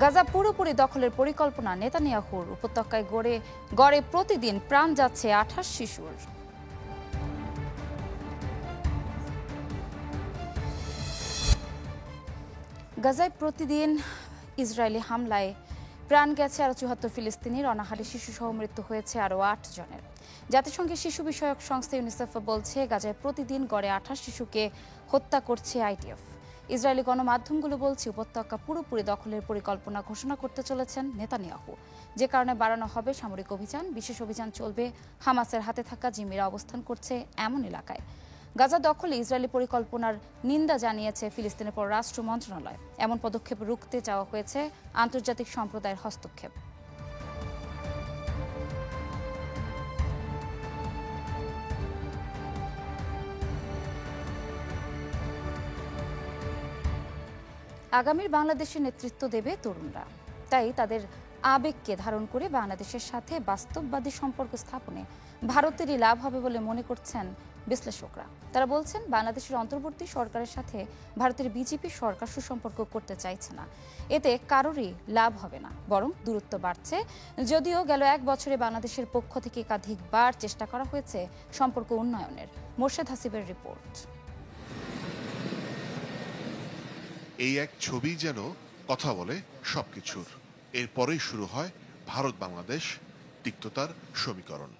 গাজা পুরোপুরি দখলের পরিকল্পনা নেতানিয়াহুর। উপত্যকায় গড়ে প্রতিদিন প্রাণ যাচ্ছে 28 শিশুর। গাজায় প্রতিদিন ইসরায়েলি হামলায় প্রাণ গেছে আরও 74 ফিলিস্তিনির। অনাহারে শিশুসহ মৃত্যু হয়েছে আরও 8 জনের। জাতিসংঘের শিশু বিষয়ক সংস্থা ইউনিসেফ বলছে, গাজায় প্রতিদিন গড়ে 28 শিশুকে হত্যা করছে আইডিএফ। ইসরায়েলি গণমাধ্যমগুলো বলছে, উপত্যকা পুরোপুরি দখলের পরিকল্পনা ঘোষণা করতে চলেছেন নেতানিয়াহু, যে কারণে বাড়ানো হবে সামরিক অভিযান। বিশেষ অভিযান চলবে হামাসের হাতে থাকা জিম্মিরা অবস্থান করছে এমন এলাকায়। গাজা দখলে ইসরায়েলি পরিকল্পনার নিন্দা জানিয়েছে ফিলিস্তিনের পররাষ্ট্র মন্ত্রণালয়। এমন পদক্ষেপ রুখতে চাওয়া হয়েছে আন্তর্জাতিক সম্প্রদায়ের হস্তক্ষেপ। আগামীর বাংলাদেশের নেতৃত্ব দেবে তরুণরা, তাই তাদের আবেগকে ধারণ করে বাংলাদেশের সাথে বাস্তববাদী সম্পর্ক স্থাপনে ভারতেরই লাভ হবে বলে মনে করছেন বিশ্লেষকরা। তারা বলছেন, বাংলাদেশের অন্তর্বর্তী সরকারের সাথে ভারতের বিজেপি সরকার সুসম্পর্ক করতে চাইছে না। এতে কারোরই লাভ হবে না, বরং দূরত্ব বাড়ছে। যদিও গেল 1 বছরে বাংলাদেশের পক্ষ থেকে একাধিকবার চেষ্টা করা হয়েছে সম্পর্ক উন্নয়নের। মোর্শেদ হাসিবের রিপোর্ট। এই এক ছবি যেন কথা বলে সবকিছুর। এরপরেই শুরু হয় ভারত বাংলাদেশ তিক্ততার সমীকরণ।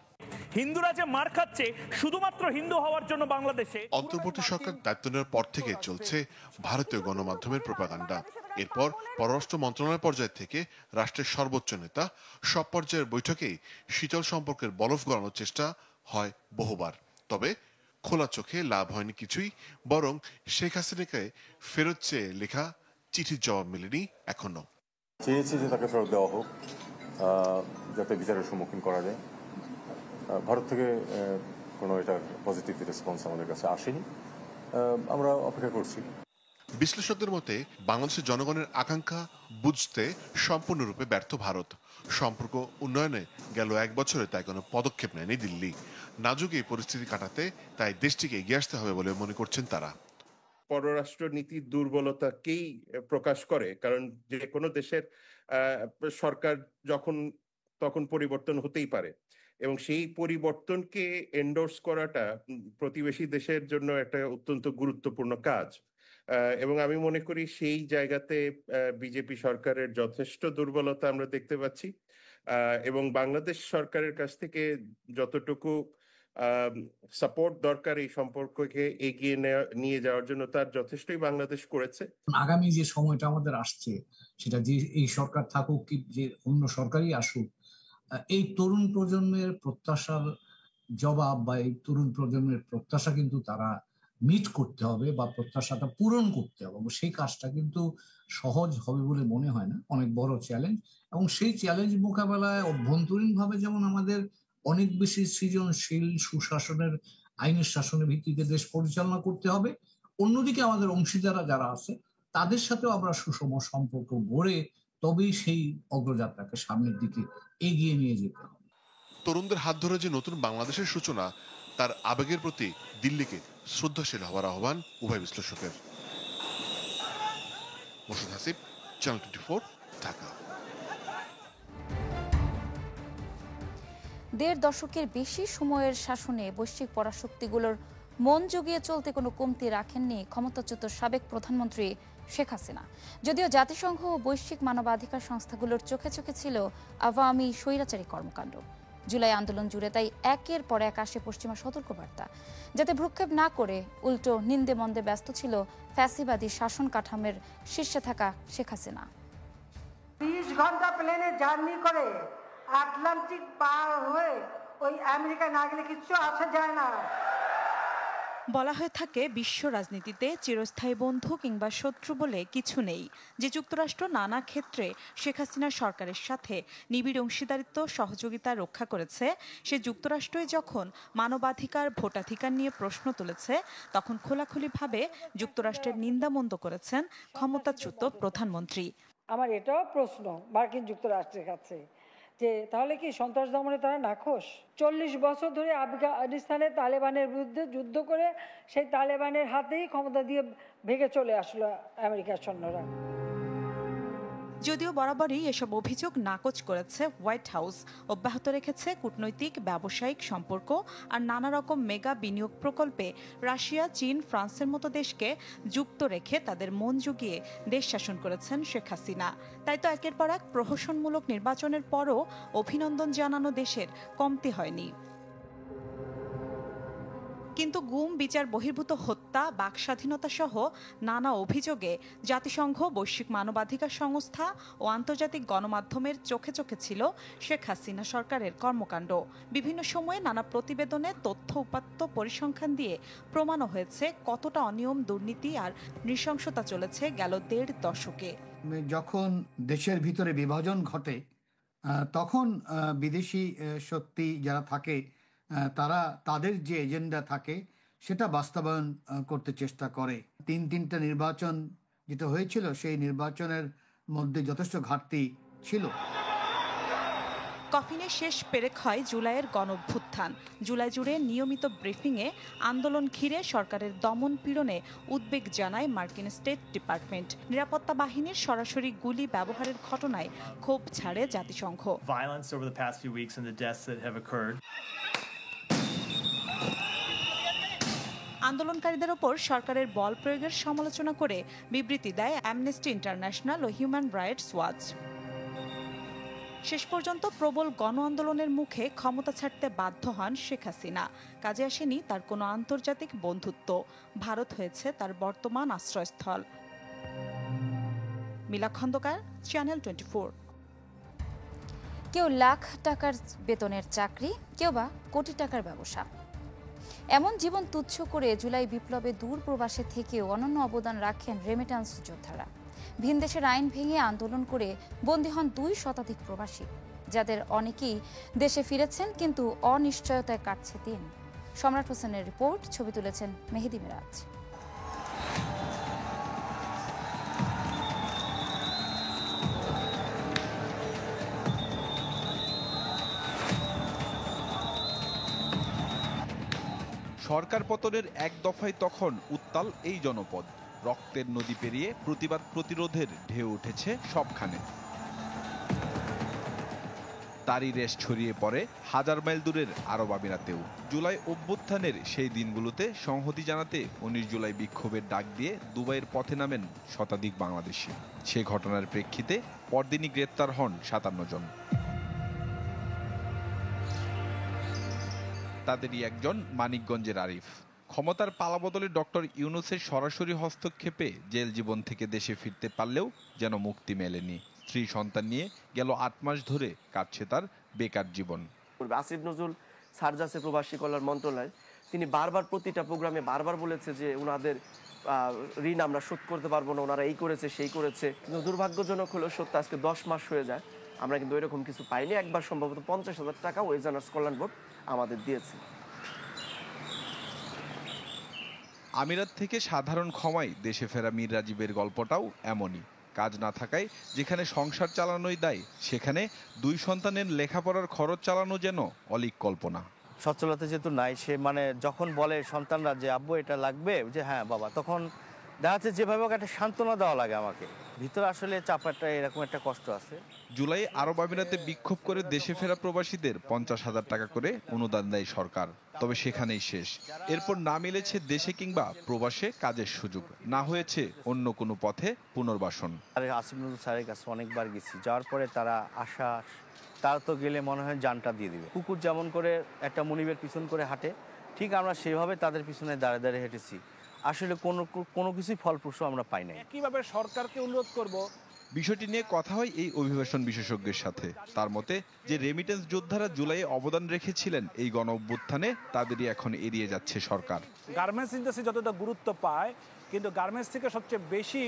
হিন্দুরা যে মার খাচ্ছে শুধুমাত্র হিন্দু হওয়ার জন্য বাংলাদেশে। অন্তর্বর্তী সরকার দায়িত্ব নেওয়ার পর থেকে চলছে ভারতীয় গণমাধ্যমের প্রোপাগান্ডা। এরপর পররাষ্ট্র মন্ত্রণালয় পর্যায় থেকে রাষ্ট্রের সর্বোচ্চ নেতা সব পর্যায়ের বৈঠকেই শীতল সম্পর্কের বরফ গলানোর চেষ্টা হয় বহুবার। তবে খোলা চোখে লাভ হয়নি কিছুই, বরং শেখ হাসিনাকে ফেরত চেয়ে লেখা চিঠির জবাব মেলেনি এখনো। চেয়েছি যে তাকে ফেরত দেওয়া হোক, যাতে বিচারের সম্মুখীন করা যায়। ভারত থেকে কোনো এটার পজিটিভ রেসপন্স আমাদের কাছে আসেনি, আমরা অপেক্ষা করছি। বিশ্লেষকদের মতে, বাংলাদেশের জনগণের আকাঙ্ক্ষা বুঝতে সম্পূর্ণরূপে ব্যর্থ ভারত। সম্পর্ক উন্নয়নে গেল 1 বছরে তাই কোনো পদক্ষেপ নেয়নি দিল্লি। নাজুক এই পরিস্থিতি কাটাতে তাই দেশটিকে এগিয়ে আসতে হবে বলে মনে করছেন তারা। পররাষ্ট্র নীতির দুর্বলতাকেই প্রকাশ করে, কারণ যে কোনো দেশের সরকার তখন পরিবর্তন হতেই পারে, এবং সেই পরিবর্তনকে এন্ডোর্স করাটা প্রতিবেশী দেশের জন্য একটা অত্যন্ত গুরুত্বপূর্ণ কাজ। এবং আমি মনে করি সেই জায়গাতে বিজেপি সরকারের যথেষ্ট দুর্বলতা আমরা দেখতে পাচ্ছি, এবং বাংলাদেশ সরকারের কাছ থেকে যতটুকু সাপোর্ট দরকার এই সম্পর্ককে এগিয়ে নিয়ে যাওয়ার জন্য তার যথেষ্টই বাংলাদেশ করেছে। আগামী যে সময়টা আমাদের আসছে, সেটা যে এই সরকার থাকুক কি যে অন্য সরকারই আসুক, এই তরুণ প্রজন্মের প্রত্যাশার জবাব বা এই তরুণ প্রজন্মের প্রত্যাশা কিন্তু তারা মিট করতে হবে বা প্রত্যাশাটা পূরণ করতে হবে। সেই কাজটা কিন্তু সহজ হবে বলে মনে হয় না, অনেক বড় চ্যালেঞ্জ। এবং সেই চ্যালেঞ্জ মোকাবেলায় অভ্যন্তরীণভাবে যেমন আমাদের অনেক বেশি সৃজনশীল সুশাসনের আইনের শাসনের ভিত্তিতে দেশ পরিচালনা করতে হবে, অন্যদিকে আমাদের অংশীদাররা যারা আছে তাদের সাথেও আমরা সুষম সম্পর্ক গড়ে তবেই সেই অগ্রযাত্রাকে সামনের দিকে এগিয়ে নিয়ে যেতে হবে। তরুণদের হাত ধরে যে নতুন বাংলাদেশের সূচনা, তার আবেগের প্রতি দিল্লিকে শ্রদ্ধাশীল হওয়ার আহ্বান উভয় বিশ্লেষকের। মোর্শেদ হাসিব, চ্যানেল 24, ঢাকা। 1.5 দশকের বেশি সময়ের শাসনে বৈশ্বিক পরাশক্তিগুলোর মন জুগিয়ে চলতে কোনো কমতি রাখেননি ক্ষমতাচ্যুত সাবেক প্রধানমন্ত্রী শেখ হাসিনা। যদিও জাতিসংঘ ও বৈশ্বিক মানবাধিকার সংস্থাগুলোর চোখে চোখে ছিল আওয়ামী স্বৈরাচারী কর্মকাণ্ড। জুলাই আন্দোলন জুড়ে তাই একের পর এক আসে পশ্চিমা সতর্কবার্তা, যাতে ভ্রুক্ষেপ না করে উল্টো নিন্দে মন্দে ব্যস্ত ছিল ফ্যাসিবাদী শাসন কাঠামোর শীর্ষে থাকা শেখ হাসিনা। 20 ঘন্টা প্লেনে জার্নি করে আটলান্টিক পার হয়ে ওই আমেরিকা না গেলে কিচ্ছু আসা যায় না। বলা হয়ে থাকে, বিশ্ব রাজনীতিতে চিরস্থায়ী বন্ধু কিংবা শত্রু বলে কিছু নেই। যে যুক্তরাষ্ট্র নানা ক্ষেত্রে শেখ হাসিনার সরকারের সাথে নিবিড় অংশীদারিত্ব সহযোগিতা রক্ষা করেছে, সে যুক্তরাষ্ট্রই যখন মানবাধিকার ভোটাধিকার নিয়ে প্রশ্ন তুলেছে, তখন খোলাখুলিভাবে যুক্তরাষ্ট্রের নিন্দামন্দ করেছেন ক্ষমতাচ্যুত প্রধানমন্ত্রী। আমার এটাও প্রশ্ন মার্কিন যুক্তরাষ্ট্রের কাছে, যে তাহলে কি সন্ত্রাস দমনে তারা নাখোশ? 40 বছর ধরে আফগানিস্তানে তালেবানের বিরুদ্ধে যুদ্ধ করে সেই তালেবানের হাতেই ক্ষমতা দিয়ে ভেঙে চলে আসলো আমেরিকার সৈন্যরা। যদিও বরাবরই এসব অভিযোগ নাকচ করেছে হোয়াইট হাউস, অব্যাহত রেখেছে কূটনৈতিক ব্যবসায়িক সম্পর্ক আর নানা রকম মেগা বিনিয়োগ প্রকল্পে রাশিয়া, চীন, ফ্রান্সের মতো দেশকে যুক্ত রেখে তাদের মন জুগিয়ে দেশ শাসন করেছেন শেখ হাসিনা। তাই তো একের পর এক প্রহসনমূলক নির্বাচনের পরও অভিনন্দন জানানো দেশের কমতি হয়নি। কিন্তু গুম, বিচার বহির্ভূত হত্যা, বাকস্বাধীনতা সহ নানা অভিযোগে জাতিসংঘ, বৈশ্বিক মানবাধিকার সংস্থা ও আন্তর্জাতিক গণমাধ্যমের চোখে চোখে ছিল শেখ হাসিনা সরকারের কর্মকাণ্ড। বিভিন্ন সময়ে নানা প্রতিবেদনে তথ্য উপাত্ত পরিসংখ্যান দিয়ে প্রমাণও হয়েছে কতটা অনিয়ম, দুর্নীতি আর নৃশংসতা চলেছে গেল ১.৫ দশকে। যখন দেশের ভিতরে বিভাজন ঘটে তখন বিদেশি শক্তি যারা থাকে তারা তাদের যে এজেন্ডা থাকে সেটা বাস্তবায়ন করতে চেষ্টা করে। তিনটা নির্বাচন যেটা হয়েছিল সেই নির্বাচনের মধ্যে যথেষ্ট ঘাটতি ছিল। কফিনে শেষ পেরেক হয় জুলাইয়ের গণঅভ্যুত্থান। জুলাই জুড়ে নিয়মিত ব্রিফিংয়ে আন্দোলন ঘিরে সরকারের দমন পীড়নে উদ্বেগ জানায় মার্কিন স্টেট ডিপার্টমেন্ট। নিরাপত্তা বাহিনীর সরাসরি গুলি ব্যবহারের ঘটনায় ক্ষোভ ছাড়ে জাতিসংঘ। আন্দোলনকারীদের ওপর সরকারের বল প্রয়োগের সমালোচনা করে বিবৃতি দেয় অ্যামনেস্টি ইন্টারন্যাশনাল ও হিউম্যান রাইটস ওয়াচ। শেষ পর্যন্ত প্রবল গণ আন্দোলনের মুখে ক্ষমতা ছাড়তে বাধ্য হন শেখ হাসিনা। কাজে আসেনি তার কোনো আন্তর্জাতিক বন্ধুত্ব, ভারত হয়েছে তার বর্তমান আশ্রয়স্থল। মিলা খন্দকার, চ্যানেল 24। কেউ লাখ টাকার বেতনের চাকরি, কেউ বা কোটি টাকার ব্যবসা। এমন জীবন তুচ্ছ করে জুলাই বিপ্লবে দূর প্রবাসে থেকেও অনন্য অবদান রাখেন রেমিট্যান্স যোদ্ধারা। ভিনদেশের আইন ভেঙে আন্দোলন করে বন্দী হন ২ শতাধিক প্রবাসী, যাদের অনেকেই দেশে ফিরেছেন, কিন্তু অনিশ্চয়তায় কাটছে দিন। সম্রাট হোসেনের রিপোর্ট, ছবি তুলেছেন মেহেদি মিরাজ। সরকার পতনের এক দফায় তখন উত্তাল এই জনপদ। রক্তের নদী পেরিয়ে প্রতিবাদ প্রতিরোধের ঢেউ উঠেছে সবখানে। তারই রেশ ছড়িয়ে পড়ে হাজার মাইল দূরের আরব আমিরাতেও। জুলাই অভ্যুত্থানের সেই দিনগুলোতে সংহতি জানাতে ১৯ জুলাই বিক্ষোভের ডাক দিয়ে দুবাইয়ের পথে নামেন শতাধিক বাংলাদেশি। সে ঘটনার প্রেক্ষিতে পরদিনই গ্রেপ্তার হন ৫৭ জন। তাদেরই একজন মানিকগঞ্জের আরিফ। ক্ষমতার পালাবদলে ডক্টর ইউনূসের সরাসরি হস্তক্ষেপে জেল জীবন থেকে দেশে ফিরতে পারলেও যেন মুক্তি মেলেনি। স্ত্রী সন্তান নিয়ে গেল ৮ মাস ধরে কাটছে তার বেকার জীবন। আসিফ নজরুল স্যার যাচ্ছে প্রবাসী কল্যাণ মন্ত্রণালয়, তিনি বারবার প্রতিটা প্রোগ্রামে বারবার বলেছে যে ওনাদের ঋণ আমরা শোধ করতে পারবো না, ওনারা এই করেছে সেই করেছে। কিন্তু দুর্ভাগ্যজনক হলো সত্য, আজকে 10 মাস হয়ে যায়, আমরা কিন্তু এরকম কিছু পাইনি। একবার সম্ভবত ৫০,০০০ টাকা ওয়েজার্নার্স কল্যাণ বোর্ড আমাদের দিয়েছে। আমিরাত থেকে সাধারণ ক্ষমায় দেশে ফেরা মীর রাজীবের গল্পটাও এমনই। কাজ না থাকায় যেখানে সংসার চালানোই দায়, সেখানে ২ সন্তানের লেখাপড়ার খরচ চালানো যেন অলীক কল্পনা। সচ্ছলতা যেহেতু নাই, সে মানে যখন বলে সন্তানরা যে আব্বু এটা লাগবে, যে হ্যাঁ বাবা, তখন দেখা যাচ্ছে যেভাবে একটা সান্ত্বনা দেওয়া লাগে আমাকে, ভিতরে আসলে চাপাটা এরকম একটা কষ্ট আছে। জুলাই আরব আমিরাতে বিক্ষোভ করে দেশে ফেরা প্রবাসীদের ৫০,০০০ টাকা করে অনুদান দেয় সরকার। তবে সেখানেই শেষ। এরপর না মিলেছে দেশে কিংবা প্রবাসে কাজের সুযোগ, না হয়েছে অন্য কোনো পথে পুনর্বাসন। আসিফ নজরুল স্যারের কাছে অনেকবার গেছি, যাওয়ার পরে তারা তারা তো গেলে মনে হয় জানটা দিয়ে দিবে। কুকুর যেমন করে একটা মনিবের পিছন করে হাঁটে, ঠিক আমরা সেভাবে তাদের পিছনে দাঁড়িয়ে দাঁড়িয়ে হেঁটেছি। আসলে কোনো কিছুই ফলপ্রসূ আমরা পাই নাই। কিভাবে সরকারকে অনুরোধ করব, বিষয়টি নিয়ে কথা হয় এই অভিবাসন বিশেষজ্ঞের সাথে। তার মতে, যে রেমিটেন্স যোদ্ধারা জুলাইয়ে অবদান রেখেছিলেন এই গণ অভ্যুত্থানে, তাদেরই এখন এড়িয়ে যাচ্ছে সরকার। গার্মেন্টস ইন্ডাস্ট্রি যতটা গুরুত্ব পায়, কিন্তু গার্মেন্টস থেকে সবচেয়ে বেশি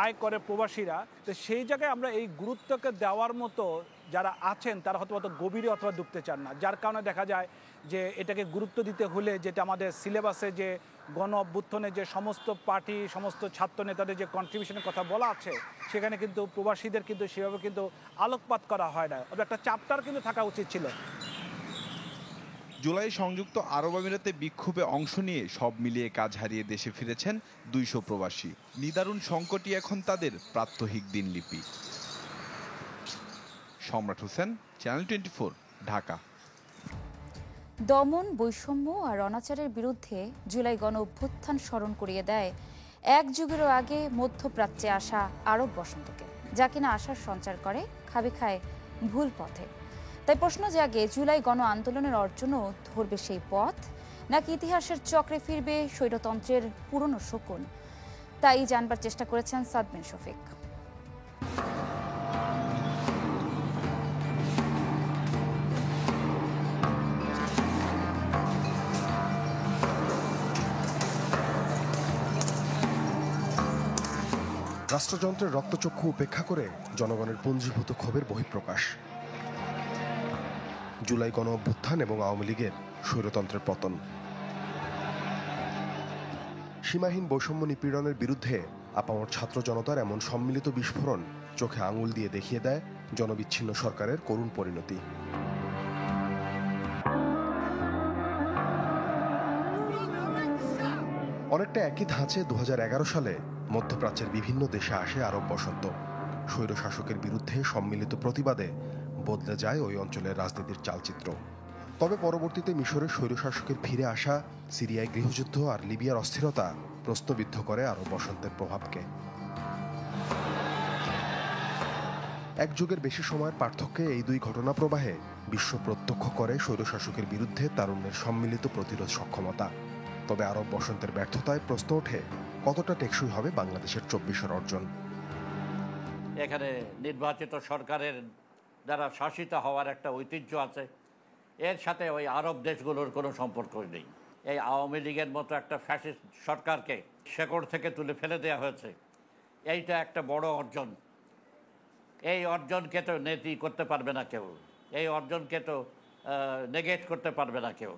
আয় করে প্রবাসীরা। তো সেই জায়গায় আমরা এই গুরুত্বকে দেওয়ার মতো যারা আছেন তারা হয়তো অত গভীরে অথবা ডুবতে চান না, যার কারণে দেখা যায় যে এটাকে গুরুত্ব দিতে হলে যেটা আমাদের সিলেবাসে যে গণ অভ্যুত্থানে যে সমস্ত পার্টি, সমস্ত ছাত্র নেতাদের যে কন্ট্রিবিউশনের কথা বলা আছে, সেখানে কিন্তু প্রবাসীদের কিন্তু সেভাবে কিন্তু আলোকপাত করা হয় না। একটা চ্যাপ্টার কিন্তু থাকা উচিত ছিল। জুলাই সংযুক্ত আরব আমিরাতে বিক্ষোভে অংশ নিয়ে সব মিলিয়ে কাজ হারিয়ে দেশে ফিরেছেন ২০০ প্রবাসী। নিদারুণ সংকটই এখন তাদের প্রাত্যহিক দিনলিপি। সম্রাট হোসেন, চ্যানেল 24, ঢাকা। দমন, বৈষম্য আর অনাচারের বিরুদ্ধে জুলাই গণ অভ্যুত্থান স্মরণ করিয়ে দেয় এক যুগেরও আগে মধ্যপ্রাচ্যে আসা আরব বসন্তকে, যা কিনা আশার সঞ্চার করে খাবে খায় ভুল পথে। তাই প্রশ্ন জাগে, জুলাই গণ আন্দোলনের অর্জনও ধরবে সেই পথ, নাকি ইতিহাসের চক্রে ফিরবে স্বৈরতন্ত্রের পুরনো শকুন? তাই জানবার চেষ্টা করেছেন সাদবিন শফিক। রাষ্ট্রযন্ত্রের রক্তচক্ষু উপেক্ষা করে জনগণের পুঞ্জীভূত ক্ষোভের বহিঃপ্রকাশ। জুলাই গণ অভ্যুত্থান এবং আওয়ামী লীগের স্বৈরতন্ত্রের পতন। সীমাহীন বৈষম্য নিপীড়নের বিরুদ্ধে আপামর ছাত্র জনতার এমন সম্মিলিত বিস্ফোরণ চোখে আঙুল দিয়ে দেখিয়ে দেয় জনবিচ্ছিন্ন সরকারের করুণ পরিণতি। অনেকটা একই ধাঁচে 2011 সালে মধ্যপ্রাচ্যের বিভিন্ন দেশে আসে আরব বসন্ত। স্বৈরশাসকের বিরুদ্ধে সম্মিলিত প্রতিবাদে বদলে যায় ওই অঞ্চলের রাজনীতির চালচিত্র। তবে পরবর্তীতে মিশরের স্বৈরশাসকের ফিরে আসা, সিরিয়ায় গৃহযুদ্ধ আর লিবিয়ার অস্থিরতা প্রশ্নবিদ্ধ করে আরব বসন্তের প্রভাবকে। এক যুগের বেশি সময়ের পার্থক্যে এই দুই ঘটনা প্রবাহে বিশ্ব প্রত্যক্ষ করে স্বৈরশাসকের বিরুদ্ধে তারুণ্যের সম্মিলিত প্রতিরোধ সক্ষমতা। তবে আরব বসন্তের ব্যর্থতায় প্রশ্ন ওঠে, কতটা টেকসই হবে বাংলাদেশের 24-এর অর্জন? এখানে নির্বাচিত সরকারের দ্বারা শাসিত হওয়ার একটা ঐতিহ্য আছে, এর সাথে ওই আরব দেশগুলোর কোনো সম্পর্ক নেই। এই আওয়ামী লীগের মতো একটা ফ্যাসিস্ট সরকারকে শেকড় থেকে তুলে ফেলে দেওয়া হয়েছে, এইটা একটা বড় অর্জন। এই অর্জনকে তো নেতি করতে পারবে না কেউ, এই অর্জনকে তো নেগেট করতে পারবে না কেউ।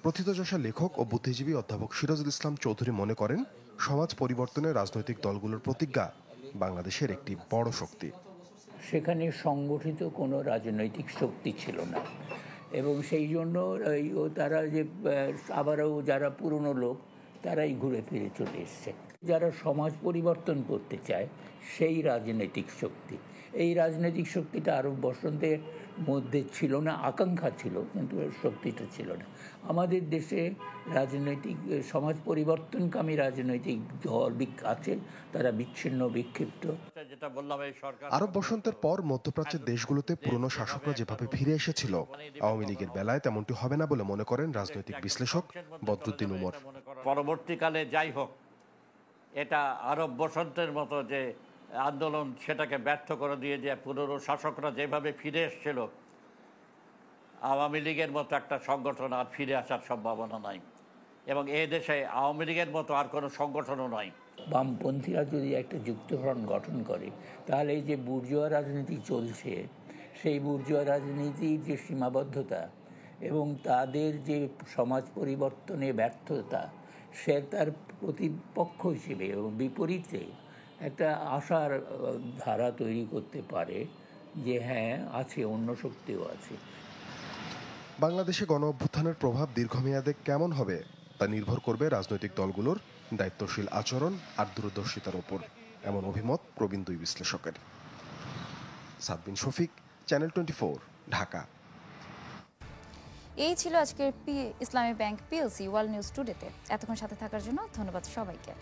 প্রথিতযশা লেখক ও বুদ্ধিজীবী অধ্যাপক সিরাজুল ইসলাম চৌধুরী মনে করেন, সমাজ পরিবর্তনে রাজনৈতিক দলগুলোর প্রতিজ্ঞা বাংলাদেশের একটি বড় শক্তি। সেখানে সংগঠিত কোনো রাজনৈতিক শক্তি ছিল না, এবং সেই জন্য তারা যে আবারও যারা পুরনো লোক তারাই ঘুরে ফিরে চলে এসছে। যারা সমাজ পরিবর্তন করতে চায় সেই রাজনৈতিক শক্তি, এই রাজনৈতিক শক্তিটা আরব বসন্তের মধ্যে ছিল না, আকাঙ্ক্ষা ছিল কিন্তু শক্তিটা ছিল না। আমাদের দেশে রাজনৈতিক সমাজ পরিবর্তনকামী রাজনৈতিক দল আছে, তারা বিচ্ছিন্ন, বিক্ষিপ্ত। আরব বসন্তের পর মধ্যপ্রাচ্যের দেশগুলোতে পুরনো শাসকরা যেভাবে ফিরে এসেছিল, আওয়ামী লীগের বেলায় তেমনটি হবে না বলে মনে করেন রাজনৈতিক বিশ্লেষক বদরুদ্দিন উমর। পরবর্তীকালে যাই হোক, এটা আরব বসন্তের মতো যে আন্দোলন, সেটাকে ব্যর্থ করে দিয়ে যে পুরনো শাসকরা যেভাবে ফিরে এসেছিল, আওয়ামী লীগের মতো একটা সংগঠন আর ফিরে আসার সম্ভাবনা নাই, এবং এই দেশে আওয়ামী লীগের মতো আর কোনো সংগঠনও নাই। বামপন্থীরা যদি একটা যুক্তফ্রন্ট গঠন করে, তাহলে এই যে বুর্জোয়া রাজনীতি চলছে, সেই বুর্জোয়া রাজনীতির যে সীমাবদ্ধতা এবং তাদের যে সমাজ পরিবর্তনে ব্যর্থতা, সে তার প্রতিপক্ষ হিসেবে এবং বিপরীতে একটা আশার ধারা তৈরি করতে পারে যে হ্যাঁ আছে, অন্য শক্তিও আছে। বাংলাদেশে গণ অভ্যুত্থানের প্রভাব দীর্ঘমেয়াদে কেমন হবে তা নির্ভর করবে রাজনৈতিক দলগুলোর দায়িত্বশীল আচরণ আর দূরদর্শিতার উপর, এমন অভিমত প্রবীণ দুই বিশ্লেষকের। সাদবিন শফিক, চ্যানেল 24, ঢাকা। এই ছিল আজকের ইসলামী ব্যাংক পিএলসি ওয়ার্ল্ড নিউজ টুডেতে। এতক্ষণ সাথে থাকার জন্য ধন্যবাদ সবাইকে।